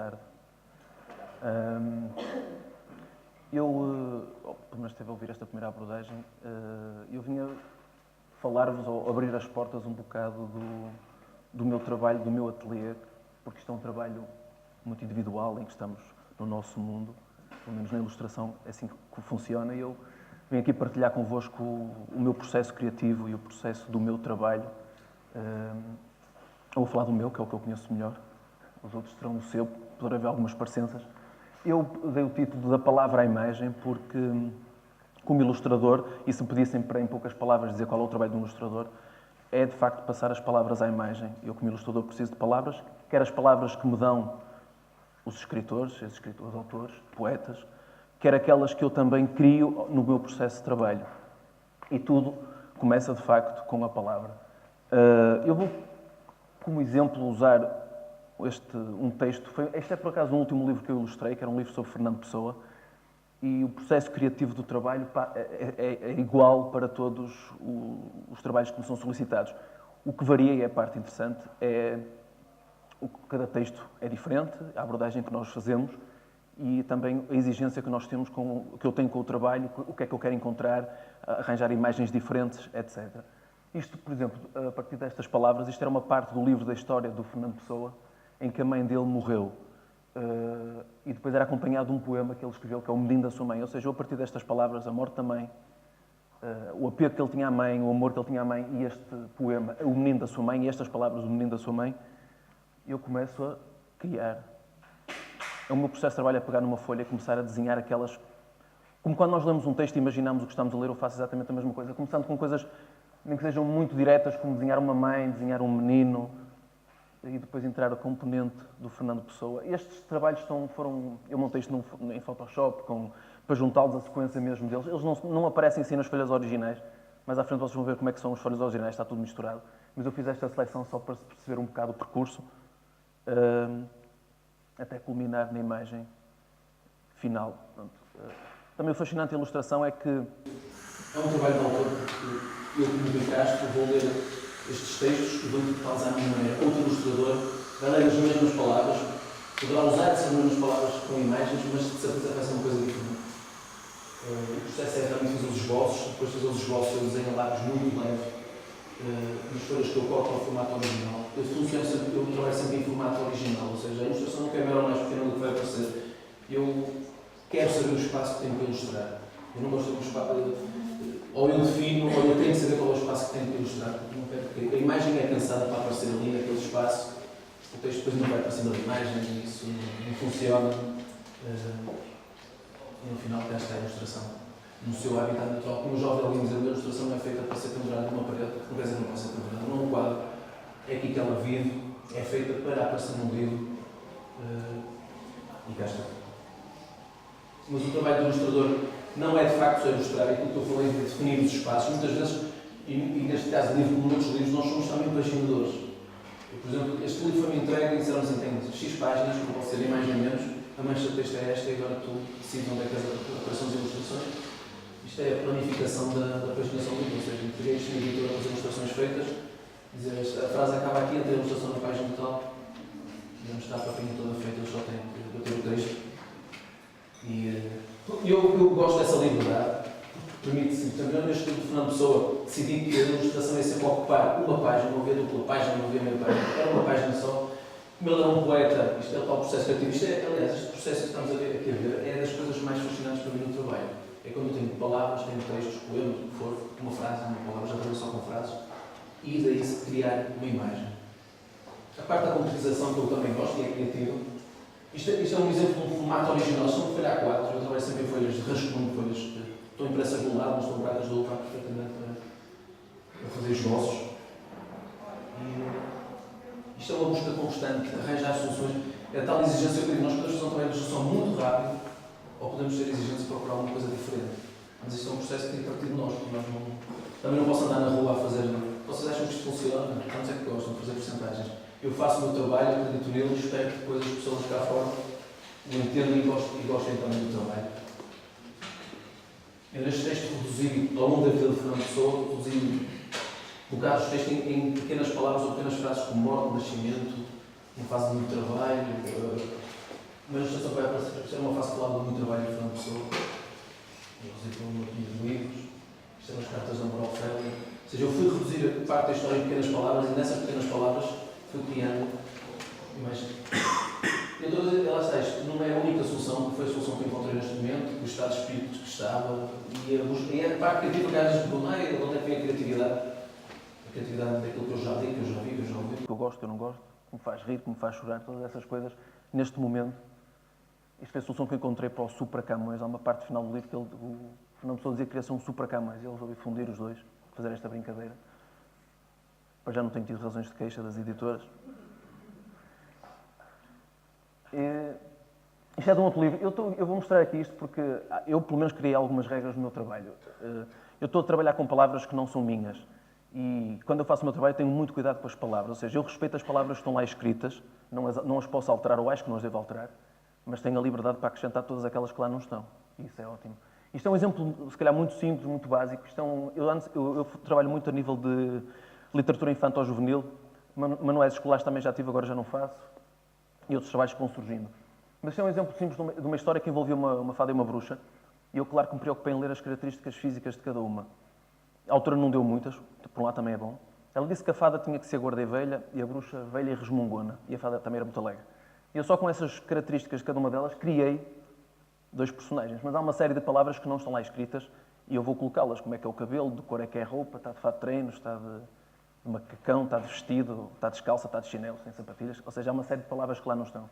tarde. Eu, pelo menos esteve a ouvir esta primeira abordagem, eu vinha falar-vos ou abrir as portas um bocado do meu trabalho, do meu ateliê, porque isto é um trabalho muito individual, em que estamos no nosso mundo, pelo menos na ilustração é assim que funciona, e eu venho aqui partilhar convosco o meu processo criativo e o processo do meu trabalho. Eu vou falar do meu, que é o que eu conheço melhor, os outros terão o seu, poderá haver algumas parecenças. Eu dei o título da palavra à imagem porque, como ilustrador, e se me pedissem para em poucas palavras dizer qual é o trabalho de um ilustrador, é de facto passar as palavras à imagem. Eu, como ilustrador, preciso de palavras, quer as palavras que me dão os escritores, autores, poetas, quer aquelas que eu também crio no meu processo de trabalho. E tudo começa, de facto, com a palavra. Eu vou, como exemplo, usar um texto. Este é, por acaso, o último livro que eu ilustrei, que era um livro sobre Fernando Pessoa, e o processo criativo do trabalho é igual para todos os trabalhos que me são solicitados. O que varia, e é a parte interessante, cada texto é diferente, a abordagem que nós fazemos e também a exigência que nós temos, que eu tenho com o trabalho, o que é que eu quero encontrar, arranjar imagens diferentes, etc. Isto, por exemplo, a partir destas palavras, isto era uma parte do livro da história do Fernando Pessoa, em que a mãe dele morreu. E depois era acompanhado de um poema que ele escreveu, que é O Menino da Sua Mãe. Ou seja, eu, a partir destas palavras, a morte da mãe, o apego que ele tinha à mãe, o amor que ele tinha à mãe, e este poema, O Menino da Sua Mãe, e estas palavras, O Menino da Sua Mãe, eu começo a criar. O meu processo de trabalho é pegar numa folha e começar a desenhar aquelas... Como quando nós lemos um texto e imaginamos o que estamos a ler, eu faço exatamente a mesma coisa, começando com coisas nem que sejam muito diretas, como desenhar uma mãe, desenhar um menino, e depois entrar a componente do Fernando Pessoa. Estes trabalhos foram... Eu montei isto em Photoshop, para juntá-los à sequência mesmo deles. Eles não aparecem assim nas folhas originais, mas à frente vocês vão ver como é que são as folhas originais, está tudo misturado. Mas eu fiz esta seleção só para se perceber um bocado o percurso, até culminar na imagem final. Também o fascinante da ilustração é que... É um trabalho de autor, porque eu, como Rui Castro, vou ler estes textos e vou interpretá-los à minha maneira. Outro ilustrador vai ler as mesmas palavras, poderá usar essas mesmas palavras com imagens, mas de certeza vai ser uma coisa diferente. O processo é também fazer os esboços, depois de fazer os esboços eu desenho a lápis muito leve, nas folhas que eu corto ao formato original. Eu trabalho sempre em formato original, ou seja, a ilustração nunca é maior ou mais pequena do que vai aparecer. Eu quero saber o espaço que tenho para ilustrar. Eu não gosto de um espaço... Ou eu defino, ou eu tenho que saber qual é o espaço que tenho para ilustrar. Porque a imagem é pensada para aparecer ali naquele espaço, o texto depois não vai aparecendo a imagem, e isso não funciona. E no final cá está a ilustração no seu habitat natural. Como o jovem ali dizer, a ilustração não é feita para ser pendurada numa parede, não quer dizer não pode ser pendurada num quadro. É aqui que ela vive, é feita para aparecer num livro. E cá está. Mas o trabalho do ilustrador não é de facto só ilustrar, é aquilo que eu falei de definir os espaços. Muitas vezes, e neste caso, livro como outros livros, nós somos também paginadores. Por exemplo, este livro foi-me entregue e disseram assim: tem X páginas, não pode ser mais nem menos, a mancha de texto é esta e agora tu decides onde é que as operações e ilustrações. Isto é a planificação da paginação do livro, ou seja, entreguei isto na editora com as ilustrações feitas, dizer a frase acaba aqui, entre a ilustração na página tal, e não está a papinha toda feita, eu só tenho que bater o texto. E eu gosto dessa liberdade, permite-se, portanto, eu neste livro de Fernando Pessoa decidi que a ilustração ia sempre ocupar uma página, não havia dupla página, não havia meia página, era uma página só. Como ele era um poeta, isto é o tal processo criativo, aliás, este processo que estamos aqui a ver é das coisas mais fascinantes para mim no trabalho. É quando eu tenho palavras, tenho textos, poemas, o que for, uma frase, uma palavra, já trabalho só com frases, e daí se criar uma imagem. A parte da concretização que eu também gosto e é criativo. Isto é um exemplo de um formato original, isto é uma folha A4, eu trabalho sempre em folhas de rascunho, folhas que estão impressas de um lado, mas estão brancas do outro, perfeitamente para fazer esboços. E isto é uma busca constante, arranjar soluções. É a tal exigência que nós podemos fazer um trabalho de ilustração muito rápido, ou podemos ter exigência de procurar alguma coisa diferente. Mas isto é um processo que tem que partir de nós, porque nós também não posso andar na rua a fazer. Vocês acham que isto funciona? Quantos é que gostam de fazer porcentagens? Eu faço o meu trabalho, acredito nele e espero que depois as pessoas cá fora o entendam e gostem também do trabalho. Eu neste texto reduzi, ao longo da vida de Fernando Pessoa, reduzi bocados de texto em pequenas palavras ou pequenas frases como morte, nascimento, uma fase do meu trabalho, Uma ilustração que vai aparecer, isto é uma fase colada do meu trabalho de Fernando Pessoa, inclusive com aqui os livros, isto é umas cartas de amor ao Félix. Ou seja, eu fui reduzir a parte da história em pequenas palavras e nessas pequenas palavras fui criando imagens. Eu estou a dizer, lá está, isto não é a única solução, foi a solução que encontrei neste momento, o estado de espírito que estava, e a parte criativa que às vezes perguntei, onde é que vem a criatividade? A criatividade daquilo que eu já li, que eu já vi, que eu já ouvi. Que eu gosto, que eu não gosto, que me faz rir, que me faz chorar, todas essas coisas, neste momento, isto foi a solução que eu encontrei para o Supra Camões. Há uma parte final do livro que o Fernando Pessoa dizia que queria ser um Supra Camões, e ele resolveu fundir os dois, fazer esta brincadeira. Para já não tenho tido razões de queixa das editoras. Isto é de um outro livro. Eu vou mostrar aqui isto porque eu, pelo menos, criei algumas regras no meu trabalho. Eu estou a trabalhar com palavras que não são minhas. E quando eu faço o meu trabalho, tenho muito cuidado com as palavras. Ou seja, eu respeito as palavras que estão lá escritas, não as posso alterar, ou acho que não as devo alterar, mas tenho a liberdade para acrescentar todas aquelas que lá não estão. E isso é ótimo. Isto é um exemplo, se calhar, muito simples, muito básico. Eu trabalho muito a nível de literatura infantil-juvenil. Manuais escolares também já tive, agora já não faço. E outros trabalhos que vão surgindo. Mas este é um exemplo simples de uma história que envolvia uma fada e uma bruxa. E eu, claro, que me preocupei em ler as características físicas de cada uma. A autora não deu muitas, por lá também é bom. Ela disse que a fada tinha que ser gorda e velha, e a bruxa velha e resmungona. E a fada também era muito alegre. E eu só com essas características de cada uma delas criei 2 personagens. Mas há uma série de palavras que não estão lá escritas e eu vou colocá-las. Como é que é o cabelo, de cor é que é a roupa, está de fato de treino, está de macacão, está de vestido, está descalça, está de chinelo, sem sapatilhas. Ou seja, há uma série de palavras que lá não estão.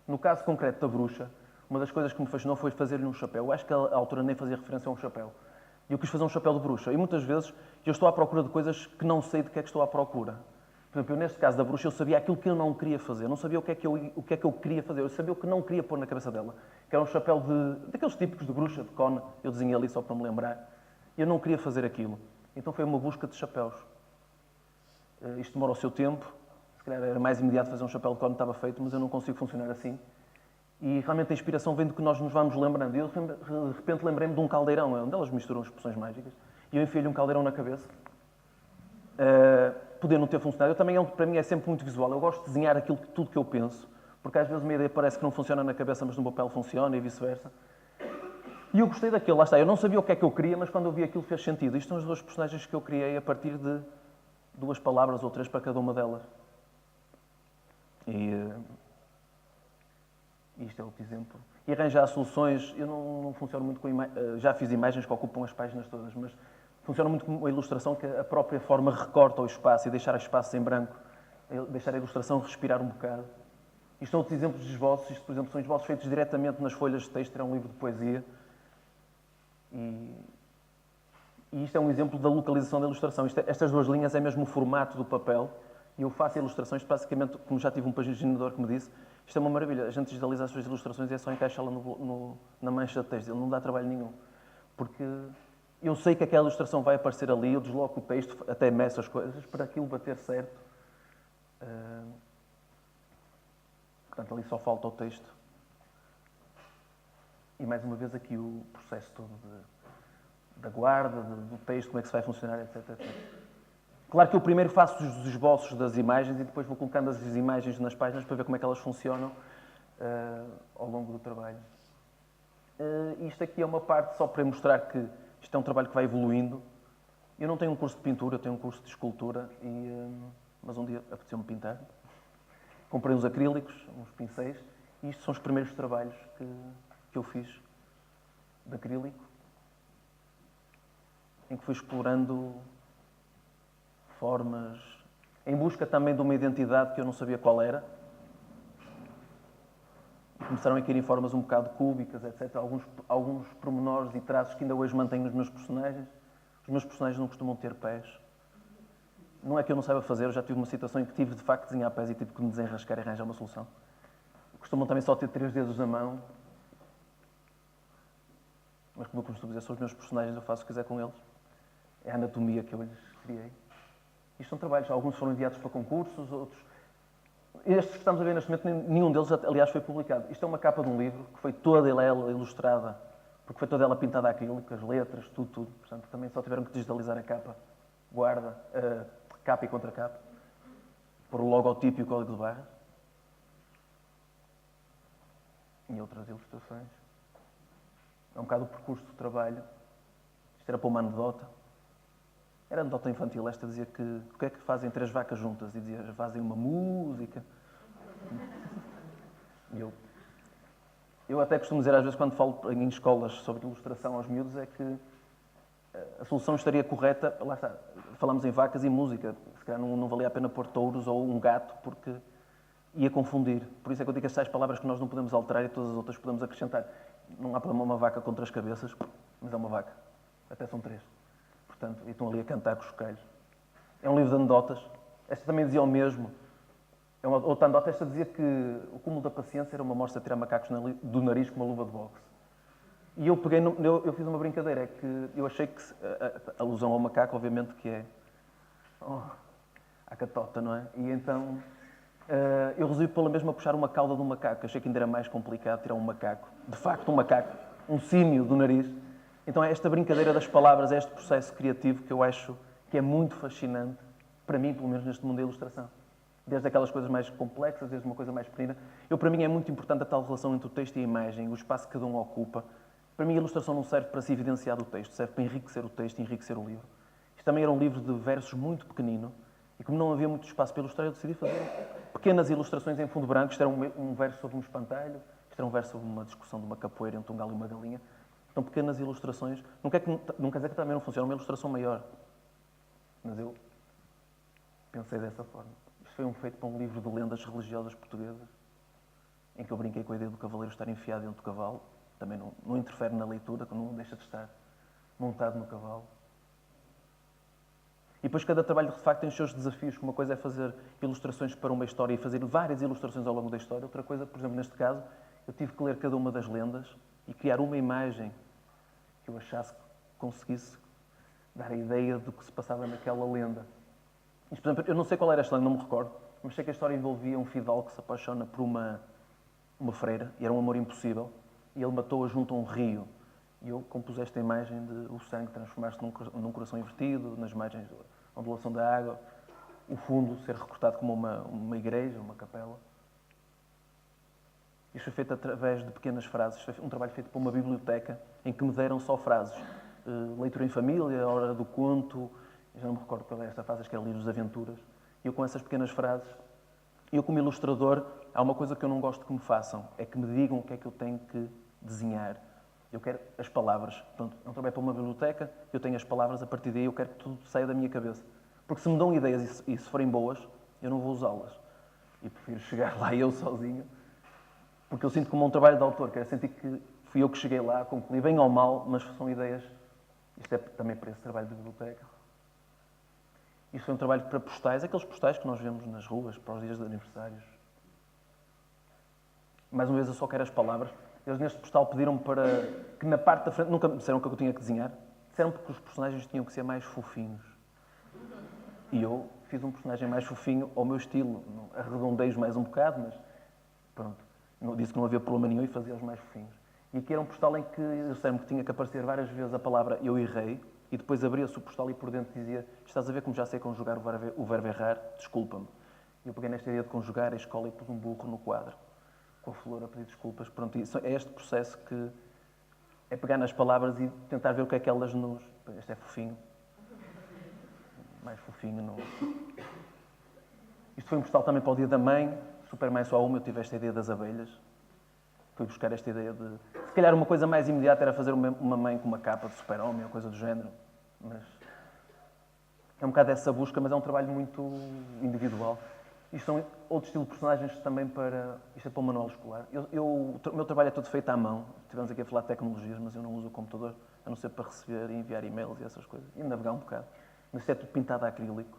No caso concreto da bruxa, uma das coisas que me fascinou foi fazer-lhe um chapéu. Eu acho que a autora nem fazia referência a um chapéu. E eu quis fazer um chapéu de bruxa. E muitas vezes eu estou à procura de coisas que não sei de que é que estou à procura. Por exemplo, eu, neste caso da bruxa, eu sabia aquilo que eu não queria fazer. Eu não sabia o que é que eu queria fazer. Eu sabia o que não queria pôr na cabeça dela. Que era um chapéu daqueles típicos de bruxa, de cone. Eu desenhei ali só para me lembrar. E eu não queria fazer aquilo. Então foi uma busca de chapéus. Isto demora o seu tempo. Se calhar era mais imediato fazer um chapéu de cone, estava feito, mas eu não consigo funcionar assim. E realmente a inspiração vem do que nós nos vamos lembrando. E eu, de repente, lembrei-me de um caldeirão, onde elas misturam as expressões mágicas. E eu enfiei-lhe um caldeirão na cabeça. Poder não ter funcionado. Eu também, para mim, é sempre muito visual. Eu gosto de desenhar tudo que eu penso. Porque às vezes uma ideia parece que não funciona na cabeça, mas no papel funciona e vice-versa. E eu gostei daquilo, lá está. Eu não sabia o que é que eu queria, mas quando eu vi aquilo fez sentido. Isto são os 2 personagens que eu criei a partir de 2 palavras ou 3 para cada uma delas. E isto é outro exemplo. E arranjar soluções, eu não funciono muito com imagens. Já fiz imagens que ocupam as páginas todas, mas funciona muito com a ilustração, que a própria forma recorta o espaço e deixar espaço em branco, deixar a ilustração respirar um bocado. Isto são outros exemplos de esboços. Isto, por exemplo, são esboços feitos diretamente nas folhas de texto, era um livro de poesia. E isto é um exemplo da localização da ilustração. Estas 2 linhas é mesmo o formato do papel. E eu faço ilustrações, basicamente, como já tive um paginador que me disse, isto é uma maravilha. A gente digitaliza as suas ilustrações e é só encaixá-la na mancha de texto. Ele não dá trabalho nenhum. Porque eu sei que aquela ilustração vai aparecer ali, eu desloco o texto, até meço as coisas, para aquilo bater certo. Portanto, ali só falta o texto. E, mais uma vez, aqui o processo todo da guarda, do texto, como é que se vai funcionar, etc, etc. Claro que eu primeiro faço os esboços das imagens e depois vou colocando as imagens nas páginas para ver como é que elas funcionam ao longo do trabalho. Isto aqui é uma parte só para mostrar que isto é um trabalho que vai evoluindo. Eu não tenho um curso de pintura, eu tenho um curso de escultura, mas um dia apeteceu-me pintar. Comprei uns acrílicos, uns pincéis, e isto são os primeiros trabalhos que eu fiz de acrílico, em que fui explorando formas, em busca também de uma identidade que eu não sabia qual era. Começaram a cair em formas um bocado cúbicas, etc. Alguns pormenores e traços que ainda hoje mantenho nos meus personagens. Os meus personagens não costumam ter pés. Não é que eu não saiba fazer, eu já tive uma situação em que tive de facto de desenhar pés e tive que me desenrascar e arranjar uma solução. Costumam também só ter 3 dedos na mão. Mas como eu costumo dizer, são os meus personagens, eu faço o que quiser com eles. É a anatomia que eu lhes criei. Isto são trabalhos, alguns foram enviados para concursos, outros... Estes que estamos a ver neste momento, nenhum deles, aliás, foi publicado. Isto é uma capa de um livro que foi toda ela ilustrada, porque foi toda ela pintada a acrílico, as letras, tudo. Portanto, também só tiveram que digitalizar a capa, guarda, capa e contracapa, pôr o logotipo e o código de barras. e outras ilustrações. É um bocado o percurso do trabalho. Isto era para uma anedota. Era anedota infantil. Esta dizia que o que é que fazem 3 vacas juntas? E dizia, fazem uma música. E eu até costumo dizer às vezes quando falo em escolas sobre ilustração aos miúdos é que a solução estaria correta, lá está, falamos em vacas e música, se calhar não valia a pena pôr touros ou um gato porque ia confundir. Por isso é que eu digo as tais palavras que nós não podemos alterar e todas as outras podemos acrescentar. Não há problema uma vaca com 3 cabeças, mas é uma vaca. Até são 3. Portanto, e estão ali a cantar com os chocalhos. É um livro de anedotas. Esta também dizia o mesmo. É uma outra anedota. Esta dizia que o cúmulo da paciência era uma mostra a tirar macacos do nariz com uma luva de boxe. E eu peguei, eu fiz uma brincadeira, é que eu achei que, a alusão ao macaco, obviamente, que é a catota, não é? E então eu resolvi pela mesma puxar uma cauda de um macaco. Achei que ainda era mais complicado tirar um macaco, de facto um macaco, um símio do nariz. Então é esta brincadeira das palavras, é este processo criativo que eu acho que é muito fascinante, para mim, pelo menos neste mundo da ilustração. Desde aquelas coisas mais complexas, desde uma coisa mais pequena. Para mim é muito importante a tal relação entre o texto e a imagem, o espaço que cada um ocupa. Para mim a ilustração não serve para se evidenciar do texto, serve para enriquecer o texto e enriquecer o livro. Isto também era um livro de versos muito pequenino, e como não havia muito espaço para ilustrar, eu decidi fazer pequenas ilustrações em fundo branco. Isto era um verso sobre um espantalho, isto era um verso sobre uma discussão de uma capoeira entre um galo e uma galinha. São pequenas ilustrações. Não quer dizer que também não funcione uma ilustração maior, mas eu pensei dessa forma. Isto foi feito para um livro de lendas religiosas portuguesas, em que eu brinquei com a ideia do cavaleiro estar enfiado dentro do cavalo. Também não interfere na leitura, que não deixa de estar montado no cavalo. E depois cada trabalho, de facto, tem os seus desafios. Uma coisa é fazer ilustrações para uma história e fazer várias ilustrações ao longo da história. Outra coisa, por exemplo, neste caso, eu tive que ler cada uma das lendas e criar uma imagem que eu achasse que conseguisse dar a ideia do que se passava naquela lenda. Isto, por exemplo, eu não sei qual era esta lenda, não me recordo, mas sei que a história envolvia um fidalgo que se apaixona por uma freira, e era um amor impossível, e ele matou-a junto a um rio. E eu compus esta imagem de o sangue transformar-se num coração invertido, nas margens da ondulação da água, o fundo ser recortado como uma igreja, uma capela. Isto foi feito através de pequenas frases. Isto foi um trabalho feito para uma biblioteca em que me deram só frases. Leitura em família, hora do conto, já não me recordo qual é esta frase, acho que era livros de aventuras. E eu com essas pequenas frases, eu como ilustrador, há uma coisa que eu não gosto que me façam, é que me digam o que é que eu tenho que desenhar. Eu quero as palavras. Portanto, é um trabalho para uma biblioteca, eu tenho as palavras, a partir daí eu quero que tudo saia da minha cabeça. Porque se me dão ideias e se forem boas, eu não vou usá-las. E prefiro chegar lá eu sozinho, porque eu sinto como um trabalho de autor, quero sentir que fui eu que cheguei lá, concluí bem ou mal, mas são ideias. Isto é também para esse trabalho de biblioteca. Isto foi um trabalho para postais, aqueles postais que nós vemos nas ruas, para os dias de aniversários. Mais uma vez, eu só quero as palavras. Eles neste postal pediram-me para que na parte da frente, nunca me disseram o que eu tinha que desenhar, disseram que os personagens tinham que ser mais fofinhos. E eu fiz um personagem mais fofinho ao meu estilo, arredondei-os mais um bocado, mas pronto, disse que não havia problema nenhum e fazia-os mais fofinhos. E aqui era um postal em que eles disseram que tinha que aparecer várias vezes a palavra eu errei, e depois abria-se o postal e por dentro dizia: estás a ver como já sei conjugar o verbo errar? Desculpa-me. E eu peguei nesta ideia de conjugar a escola e pus um burro no quadro, com a flor a pedir desculpas. Pronto, isso é este processo que é pegar nas palavras e tentar ver o que é que elas nos... Este é fofinho. Mais fofinho. Não... Isto foi um postal também para o Dia da Mãe. Super mais só uma, eu tive esta ideia das abelhas. Fui buscar esta ideia de... Se calhar uma coisa mais imediata era fazer uma mãe com uma capa de super-homem ou coisa do género. Mas é um bocado essa busca, mas é um trabalho muito individual. Isto são outro estilo de personagens também para... Isto é para o manual escolar. O meu trabalho é todo feito à mão. Estivemos aqui a falar de tecnologias, mas eu não uso o computador, a não ser para receber e enviar e-mails e essas coisas. E navegar um bocado. Mas isto é tudo pintado a acrílico.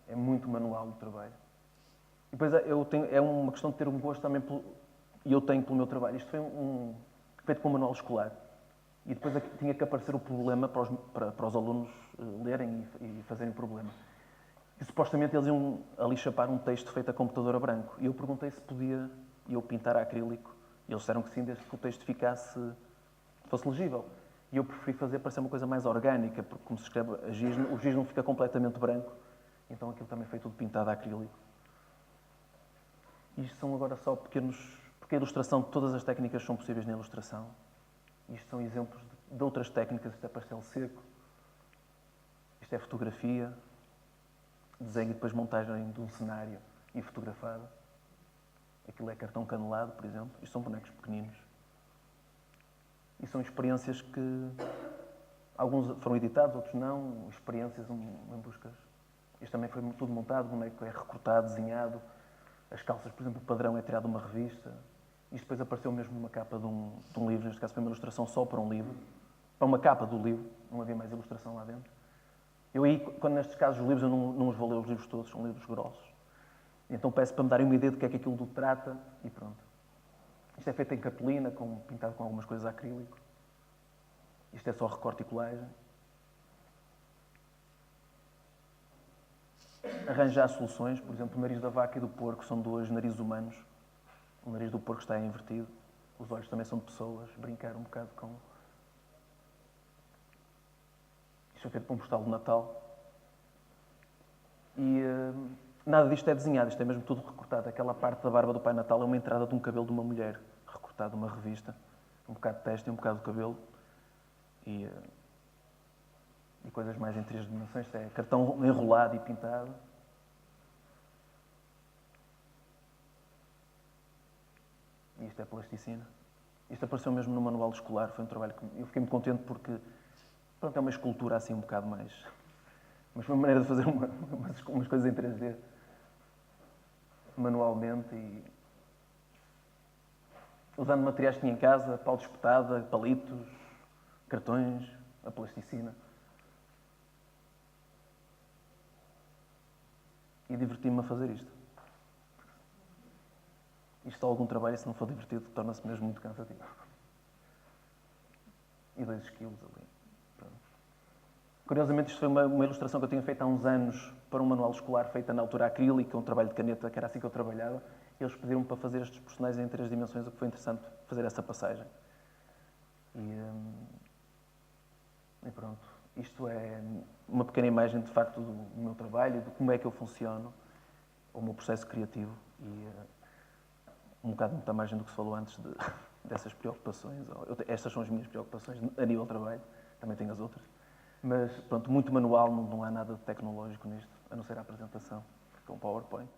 É muito manual o trabalho. E depois é uma questão de ter um gosto também, e eu tenho pelo meu trabalho. Isto foi feito com o manual escolar. E depois tinha que aparecer o problema para os alunos lerem e fazerem o problema. E supostamente eles iam ali chapar um texto feito a computador a branco. E eu perguntei se podia eu pintar a acrílico. E eles disseram que sim, desde que o texto fosse legível. E eu preferi fazer para ser uma coisa mais orgânica, porque como se escreve a giz, o giz não fica completamente branco. Então aquilo também foi tudo pintado a acrílico. E isto são agora só pequenos Porque a ilustração, todas as técnicas são possíveis na ilustração. Isto são exemplos de outras técnicas. Isto é pastel seco, isto é fotografia, desenho e depois montagem de um cenário e fotografado. Aquilo é cartão canelado, por exemplo. Isto são bonecos pequeninos. E são experiências que alguns foram editados, outros não. Experiências em buscas. Isto também foi tudo montado, o boneco é recortado, desenhado. As calças, por exemplo, o padrão é tirado de uma revista. Isto depois apareceu mesmo numa capa de um livro. Neste caso foi uma ilustração só para um livro. Para uma capa do livro. Não havia mais ilustração lá dentro. Eu aí, quando nestes casos os livros, eu não os vou ler os livros todos, são livros grossos. Então peço para me darem uma ideia do que é que aquilo trata e pronto. Isto é feito em cartolina, pintado com algumas coisas acrílico. Isto é só recorte e colagem. Arranjar soluções, por exemplo, o nariz da vaca e do porco são dois narizes humanos. O nariz do porco está invertido. Os olhos também são de pessoas. Brincar um bocado com... Isto é feito para um postal de Natal. E nada disto é desenhado, isto é mesmo tudo recortado. Aquela parte da barba do Pai Natal é uma entrada de um cabelo de uma mulher, recortado de uma revista. Um bocado de testa e um bocado de cabelo. E coisas mais em 3 dimensões. Isto é cartão enrolado e pintado. E isto é plasticina. Isto apareceu mesmo no manual escolar, foi um trabalho que eu fiquei muito contente porque pronto, é uma escultura assim um bocado mais... Mas foi uma maneira de fazer umas coisas em 3D manualmente e usando materiais que tinha em casa, pau de espetada, palitos, cartões, a plasticina. E diverti-me a fazer isto. Isto dá algum trabalho e se não for divertido torna-se mesmo muito cansativo. E 2 esquilos ali. Pronto. Curiosamente, isto foi uma ilustração que eu tinha feito há uns anos para um manual escolar, feita na altura acrílica, um trabalho de caneta, que era assim que eu trabalhava. E eles pediram-me para fazer estes personagens em 3 dimensões, o que foi interessante fazer essa passagem. E pronto. Isto é uma pequena imagem, de facto, do meu trabalho, de como é que eu funciono, o meu processo criativo. E um bocado muita margem do que se falou antes dessas preocupações. Estas são as minhas preocupações a nível de trabalho, também tenho as outras. Mas, pronto, muito manual, não há nada de tecnológico nisto, a não ser a apresentação, com PowerPoint.